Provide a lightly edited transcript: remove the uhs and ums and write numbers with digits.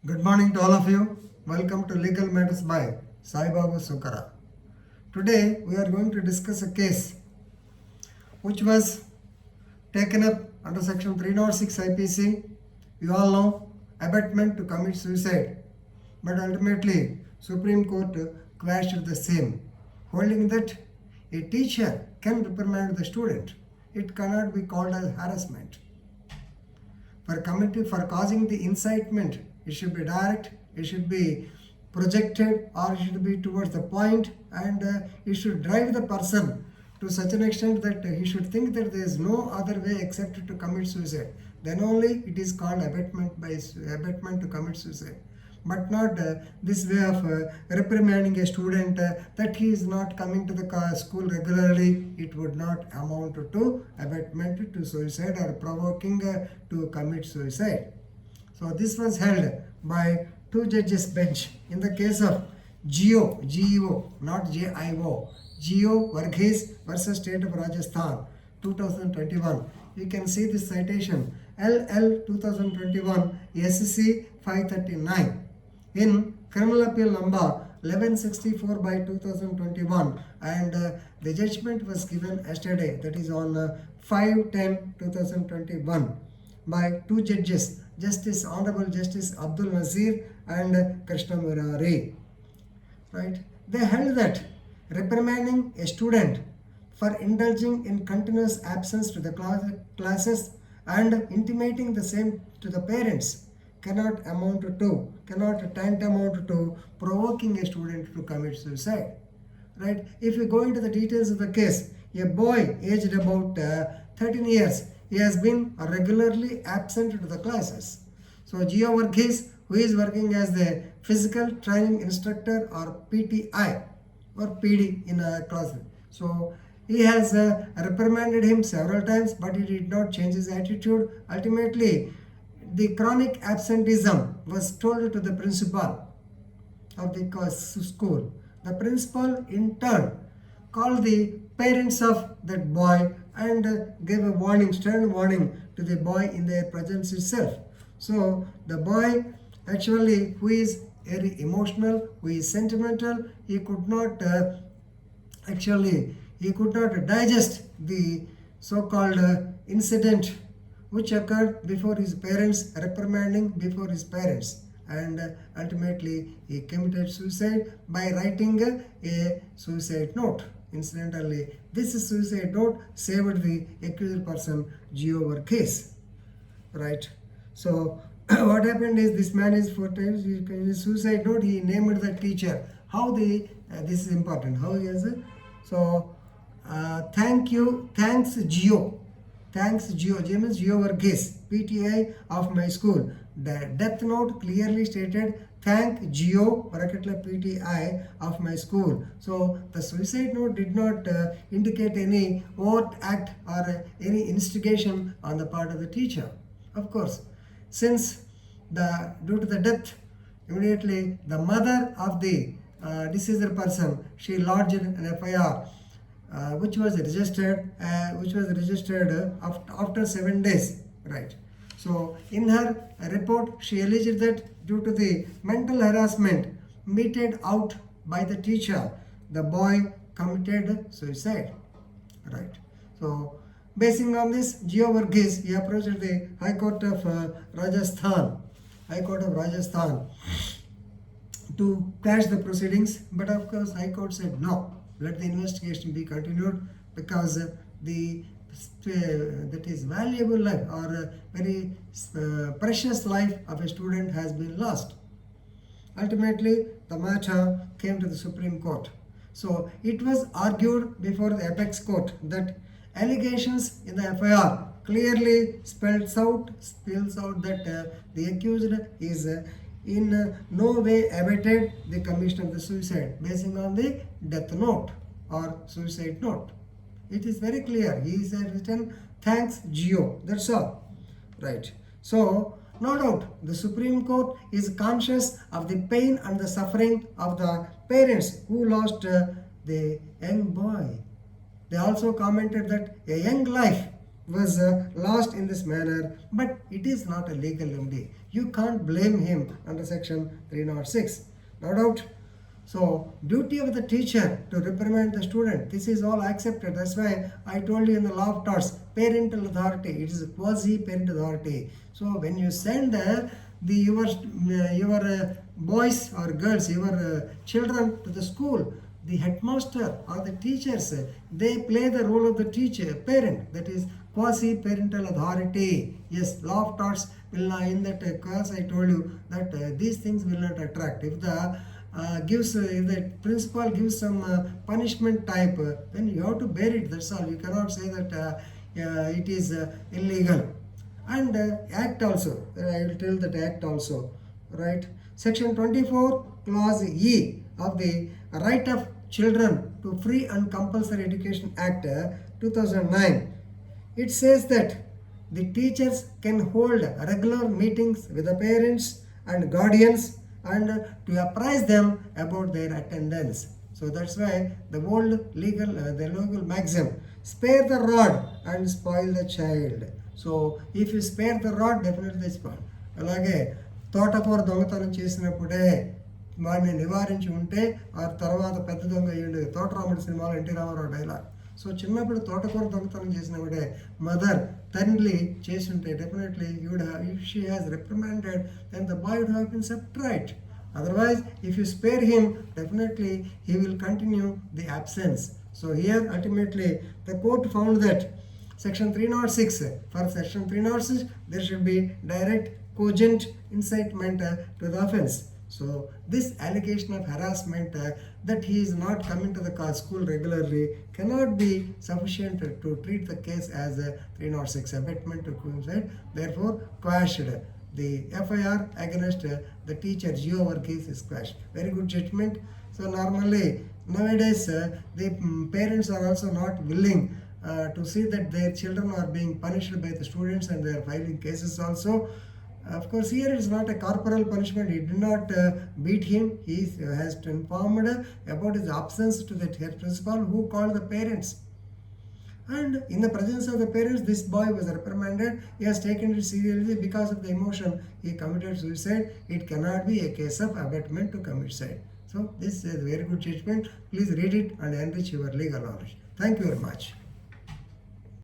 Good morning to all of you. Welcome to Legal Matters by Sai Babu Sukara. Today we are going to discuss a case which was taken up under section 306 IPC. You all know abetment to commit suicide, but ultimately Supreme Court quashed the same, holding that a teacher can reprimand the student. It cannot be called as harassment. For causing the incitement, it should be direct, it should be projected, or it should be towards the point, and it should drive the person to such an extent that he should think that there is no other way except to commit suicide. Then only it is called abetment to commit suicide, but not this way of reprimanding a student that he is not coming to the school regularly. It would not amount to abetment to suicide or provoking to commit suicide. So this was held by two judges bench in the case of GEO, not JIO, GEO Varghese versus State of Rajasthan, 2021. You can see this citation, LL 2021 SC 539. In criminal appeal number 1164 by 2021, and the judgment was given yesterday, that is on 5/10/2021, by two judges, Honorable Justice Abdul Nazir and Krishna Murari. Right? They held that reprimanding a student for indulging in continuous absence to the classes and intimating the same to the parents cannot tantamount to provoking a student to commit suicide. Right? If you go into the details of the case, a boy aged about 13 years, he has been regularly absent to the classes. So Geo Varghese, who is working as the physical training instructor or PTI or PD in a class. So he has reprimanded him several times, but he did not change his attitude. Ultimately, the chronic absenteeism was told to the principal of the school. The principal in turn called the parents of that boy and gave a stern warning to the boy in their presence itself. So the boy actually, who is very emotional, who is sentimental, he could not digest the so-called incident which occurred before his parents, reprimanding before his parents, and ultimately he committed suicide by writing a suicide note. Incidentally, this suicide note saved the accused person Geo Varghese. Right? So what happened is, this man is 4 times in his suicide note he named the teacher. How this is important. How he has thanks Geo. Thanks Geo. James Geo Varghese, PTI of my school. The death note clearly stated, thank Geo PTI of my school. So the suicide note did not indicate any overt act or any instigation on the part of the teacher. Of course, since due to the death, immediately the mother of the deceased person, she lodged an FIR which was registered after 7 days. Right? So in her report, she alleged that due to the mental harassment meted out by the teacher, the boy committed suicide. Right? So basing on this, Geo Varghese, he approached the High Court of Rajasthan to quash the proceedings, but of course High Court said no, let the investigation be continued, because that is valuable life or very precious life of a student has been lost. Ultimately, the matter came to the Supreme Court. So it was argued before the apex court that allegations in the FIR clearly spells out that the accused is in no way abetted the commission of the suicide, basing on the death note or suicide note. It is very clear. He is written, thanks Geo. That's all. Right. So no doubt the Supreme Court is conscious of the pain and the suffering of the parents who lost the young boy. They also commented that a young life was lost in this manner, but it is not a legal remedy. You can't blame him under section 306. No doubt. So, duty of the teacher to reprimand the student, this is all accepted. That's why I told you in the law of torts, parental authority, it is a quasi-parental authority. So, when you send your boys or girls, your children to the school, the headmaster or the teachers, they play the role of the teacher, parent, that is quasi-parental authority. Yes, law of torts will not, in that class I told you that these things will not attract. If the if the principal gives some punishment type, then you have to bear it. That's all. You cannot say that it is illegal. And act also. I will tell that act also. Right. Section 24, clause E of the Right of Children to Free and Compulsory Education Act 2009. It says that the teachers can hold regular meetings with the parents and guardians and to apprise them about their attendance. So that's why the old legal maxim, spare the rod and spoil the child. So if you spare the rod, definitely they spoil. అలాగే తోటకూర దొంగతనం చేసినప్పుడే వాడిని నివారించి ఉంటే ఆ తర్వాత పెద్ద దొంగ అయ్యిండు. తోటరాముడి సినిమాలో ఎన్టీ రామారావు డైలాగ్. సో చిన్నప్పుడు తోటకూర దొంగతనం చేసినప్పుడే మదర్ తండ్రి చేసి ఉంటే definitely if she has reprimanded, then the boy would have been set right. Otherwise, if you spare him, definitely he will continue the absence. So here ultimately the court found that section 306, for section 306 there should be direct cogent incitement to the offense. So this allegation of harassment that he is not coming to the school regularly cannot be sufficient to treat the case as a 306 abetment to suicide. Therefore, quashed. The FIR against the teacher Gio Varghese is quashed. Very good judgment. So normally nowadays the parents are also not willing to see that their children are being punished by the students, and they are filing cases also. Of course, here it is not a corporal punishment. He did not beat him. He has informed about his absence to the principal, who called the parents. And in the presence of the parents, this boy was reprimanded. He has taken it seriously. Because of the emotion, he committed suicide. It cannot be a case of abetment to commit suicide. So this is a very good judgment. Please read it and enrich your legal knowledge. Thank you very much.